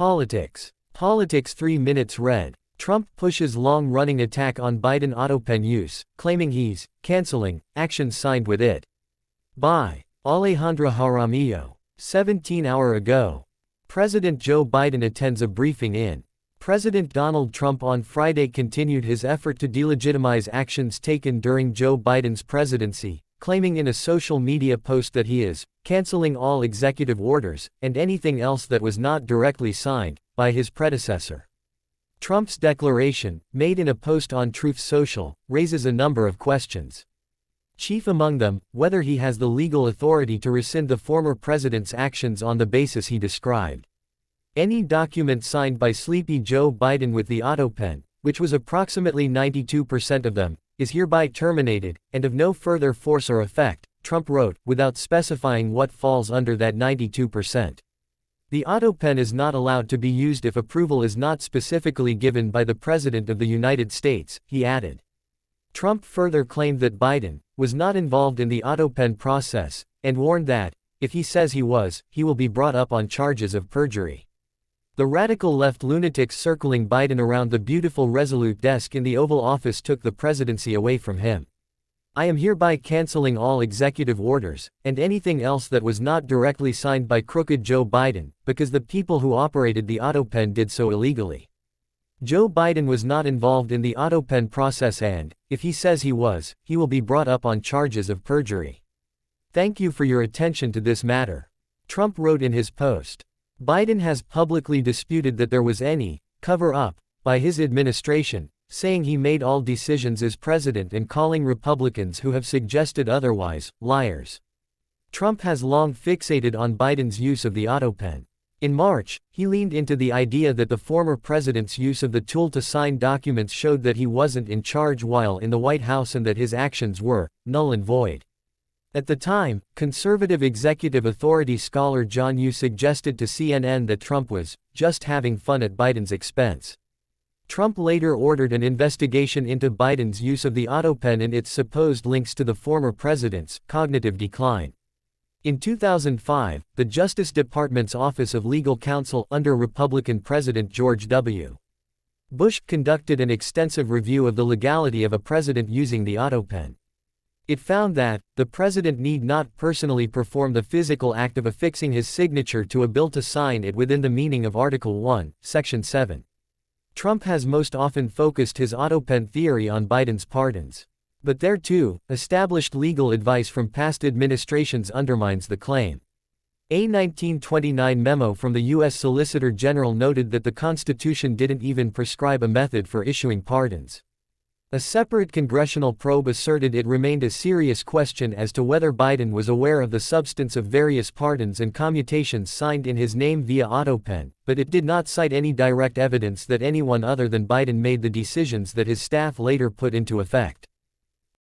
Politics. Politics 3 minutes read. Trump pushes long-running attack on Biden autopen use, claiming he's canceling actions signed with it. By Alejandra Jaramillo. 17 hours ago. President Joe Biden attends a briefing in. President Donald Trump on Friday continued his effort to delegitimize actions taken during Joe Biden's presidency, claiming in a social media post that he is canceling all executive orders and anything else that was not directly signed by his predecessor. Trump's declaration, made in a post on Truth Social, raises a number of questions. Chief among them, whether he has the legal authority to rescind the former president's actions on the basis he described. Any document signed by Sleepy Joe Biden with the autopen, which was approximately 92% of them, is hereby terminated, and of no further force or effect, Trump wrote, without specifying what falls under that 92%. The autopen is not allowed to be used if approval is not specifically given by the President of the United States, he added. Trump further claimed that Biden was not involved in the autopen process, and warned that, if he says he was, he will be brought up on charges of perjury. The radical left lunatics circling Biden around the beautiful Resolute desk in the Oval Office took the presidency away from him. I am hereby canceling all executive orders, and anything else that was not directly signed by crooked Joe Biden, because the people who operated the autopen did so illegally. Joe Biden was not involved in the autopen process and, if he says he was, he will be brought up on charges of perjury. Thank you for your attention to this matter. Trump wrote in his post. Biden has publicly disputed that there was any cover-up by his administration, saying he made all decisions as president and calling Republicans who have suggested otherwise liars. Trump has long fixated on Biden's use of the autopen. In March, he leaned into the idea that the former president's use of the tool to sign documents showed that he wasn't in charge while in the White House and that his actions were null and void. At the time, conservative executive authority scholar John Yoo suggested to CNN that Trump was just having fun at Biden's expense. Trump later ordered an investigation into Biden's use of the autopen and its supposed links to the former president's cognitive decline. In 2005, the Justice Department's Office of Legal Counsel under Republican President George W. Bush conducted an extensive review of the legality of a president using the autopen. It found that the president need not personally perform the physical act of affixing his signature to a bill to sign it within the meaning of Article 1, Section 7. Trump has most often focused his autopen theory on Biden's pardons. But there too, established legal advice from past administrations undermines the claim. A 1929 memo from the U.S. Solicitor General noted that the Constitution didn't even prescribe a method for issuing pardons. A separate congressional probe asserted it remained a serious question as to whether Biden was aware of the substance of various pardons and commutations signed in his name via autopen, but it did not cite any direct evidence that anyone other than Biden made the decisions that his staff later put into effect.